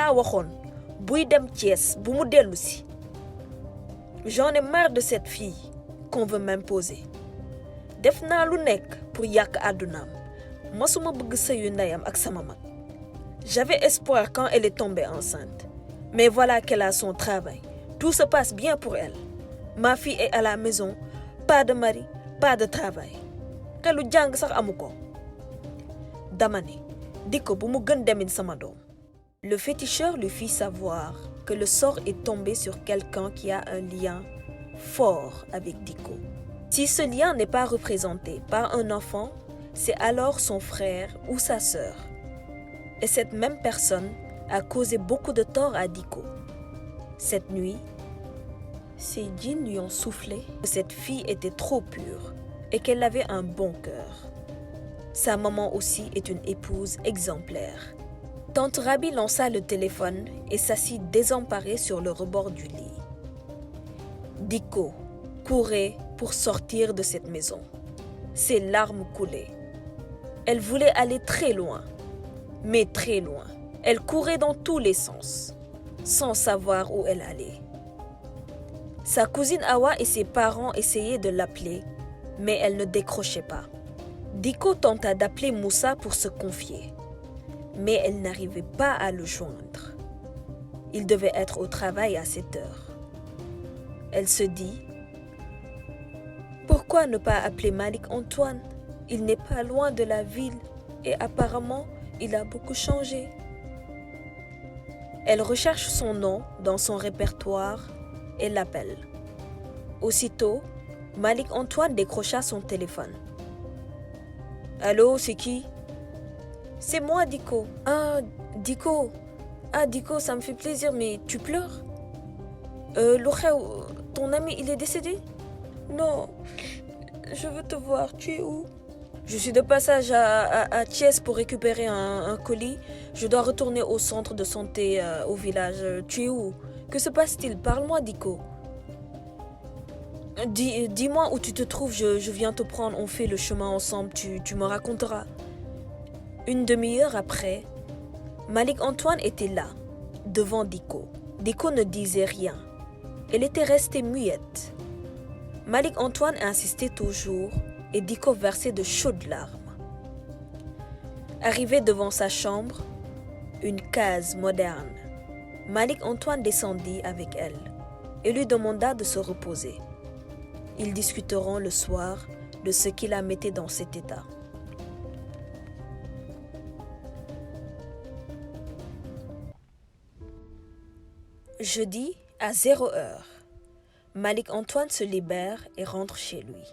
laa waxoon buy dem Thiès bu mu dellu si. J'en ai marre de cette fille qu'on veut m'imposer. Def naa lu nekk pour yàq àddunaam masuma bëgg sëyu ndeyam ak sama mag. J'avais espoir quand elle est tombée enceinte. Mais voilà qu'elle a son travail. Tout se passe bien pour elle. Ma fille est à la maison, pas de mari, pas de travail. Xelu jàng sax amu ko. Dama ne Dicko bu mu gën demin sama doom. Le féticheur lui fit savoir que le sort est tombé sur quelqu'un qui a un lien fort avec Dicko. Si ce lien n'est pas représenté par un enfant, c'est alors son frère ou sa sœur. Et cette même personne a causé beaucoup de tort à Dicko. Cette nuit, ses djinns lui ont soufflé que cette fille était trop pure et qu'elle avait un bon cœur. Sa maman aussi est une épouse exemplaire. Tante Rabi lança le téléphone et s'assit désemparée sur le rebord du lit. Dicko courait pour sortir de cette maison. Ses larmes coulaient. Elle voulait aller très loin, mais très loin. Elle courait dans tous les sens, sans savoir où elle allait. Sa cousine Awa et ses parents essayaient de l'appeler, mais elle ne décrochait pas. Dicko tenta d'appeler Moussa pour se confier, mais elle n'arrivait pas à le joindre. Il devait être au travail à cette heure. Elle se dit: pourquoi ne pas appeler Malik Antoine? Il n'est pas loin de la ville et apparemment, il a beaucoup changé. Elle recherche son nom dans son répertoire et l'appelle. Aussitôt, Malik Antoine décrocha son téléphone. Allô, c'est qui? C'est moi, Dicko. Dicko, ça me fait plaisir, mais tu pleures? Lu xew, ton ami, il est décédé? Non, je veux te voir, tu es où? Je suis de passage à Thiès pour récupérer un colis. Je dois retourner au centre de santé au village. Tu es où? Que se passe-t-il? Parle-moi, Dicko. Dis-moi où tu te trouves, je viens te prendre, on fait le chemin ensemble, tu me raconteras. Une demi-heure après, Malik Antoine était là, devant Dicko. Dicko ne disait rien. Elle était restée muette. Malik Antoine insistait toujours et Dicko versait de chaudes larmes. Arrivé devant sa chambre, une case moderne, Malik Antoine descendit avec elle et lui demanda de se reposer. Ils discuteront le soir de ce qui la mettait dans cet état. Jeudi, à 0 heure, Malik Antoine se libère et rentre chez lui.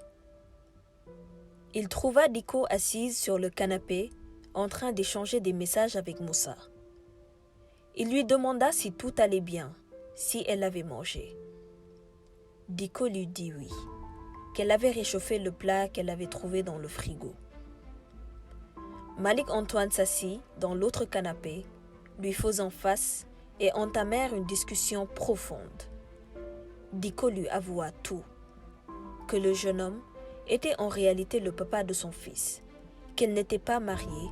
Il trouva Dicko assise sur le canapé en train d'échanger des messages avec Moussa. Il lui demanda si tout allait bien, si elle avait mangé. Dicko lui dit oui, qu'elle avait réchauffé le plat qu'elle avait trouvé dans le frigo. Malik Antoine s'assit dans l'autre canapé, lui faisant face et entamèrent une discussion profonde. Dicko lui avoua tout, que le jeune homme était en réalité le papa de son fils, qu'elle n'était pas mariée,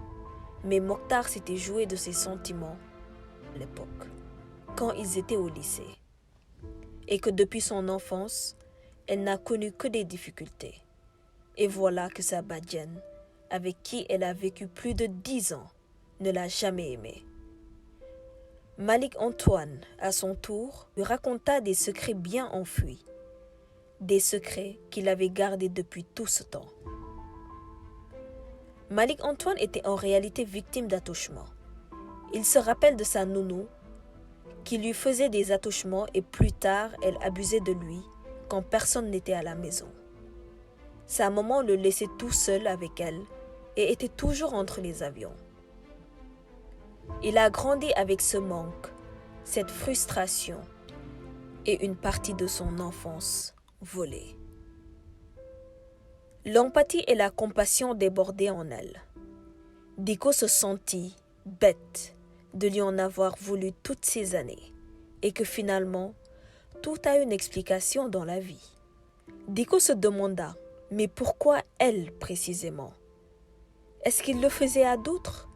mais Mokhtar s'était joué de ses sentiments à l'époque, quand ils étaient au lycée, et que depuis son enfance, elle n'a connu que des difficultés. Et voilà que sa badienne, avec qui elle a vécu plus de 10 ans, ne l'a jamais aimée. Malik Antoine, à son tour, lui raconta des secrets bien enfouis, des secrets qu'il avait gardés depuis tout ce temps. Malik Antoine était en réalité victime d'attouchement. Il se rappelle de sa nounou qui lui faisait des attouchements et plus tard, elle abusait de lui quand personne n'était à la maison. Sa maman le laissait tout seul avec elle et était toujours entre les avions. Il a grandi avec ce manque, cette frustration et une partie de son enfance volée. L'empathie et la compassion débordaient en elle. Dicko se sentit bête de lui en avoir voulu toutes ces années et que finalement, tout a une explication dans la vie. Dicko se demanda, mais pourquoi elle précisément? Est-ce qu'il le faisait à d'autres?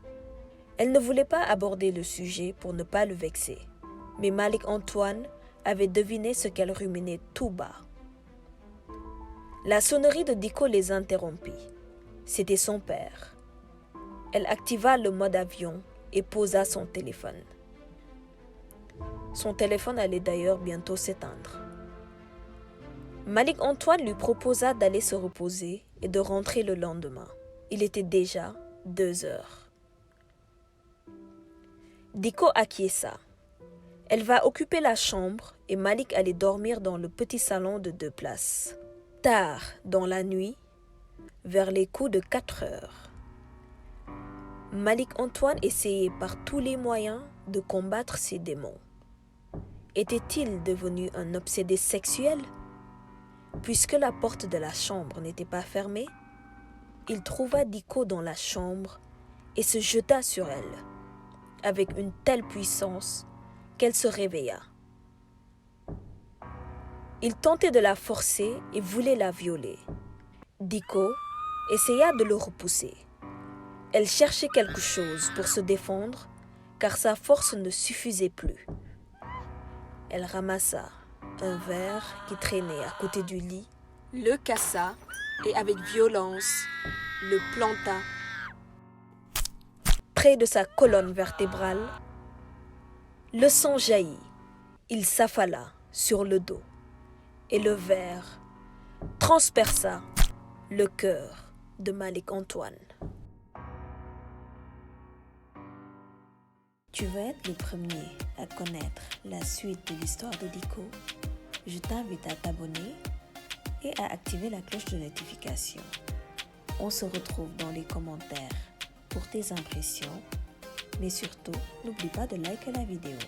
Elle ne voulait pas aborder le sujet pour ne pas le vexer, mais Malik-Antoine avait deviné ce qu'elle ruminait tout bas. La sonnerie de Dicko les interrompit. C'était son père. Elle activa le mode avion et posa son téléphone. Son téléphone allait d'ailleurs bientôt s'éteindre. Malik-Antoine lui proposa d'aller se reposer et de rentrer le lendemain. Il était déjà 2 heures. Dicko acquiesça. Elle va occuper la chambre et Malik allait dormir dans le petit salon de 2 places. Tard dans la nuit, vers les coups de 4 heures, Malik-Antoine essayait par tous les moyens de combattre ses démons. Était-il devenu un obsédé sexuel? Puisque la porte de la chambre n'était pas fermée, il trouva Dicko dans la chambre et se jeta sur elle, avec une telle puissance qu'elle se réveilla. Il tentait de la forcer et voulait la violer. Dicko essaya de le repousser. Elle cherchait quelque chose pour se défendre, car sa force ne suffisait plus. Elle ramassa un verre qui traînait à côté du lit, le cassa et avec violence le planta près de sa colonne vertébrale. Le sang jaillit, il s'affala sur le dos et le verre transperça le cœur de Malik-Antoine. Tu veux être le premier à connaître la suite de l'histoire de Dicko? Je t'invite à t'abonner et à activer la cloche de notification. On se retrouve dans les commentaires pour tes impressions, mais surtout, n'oublie pas de liker la vidéo.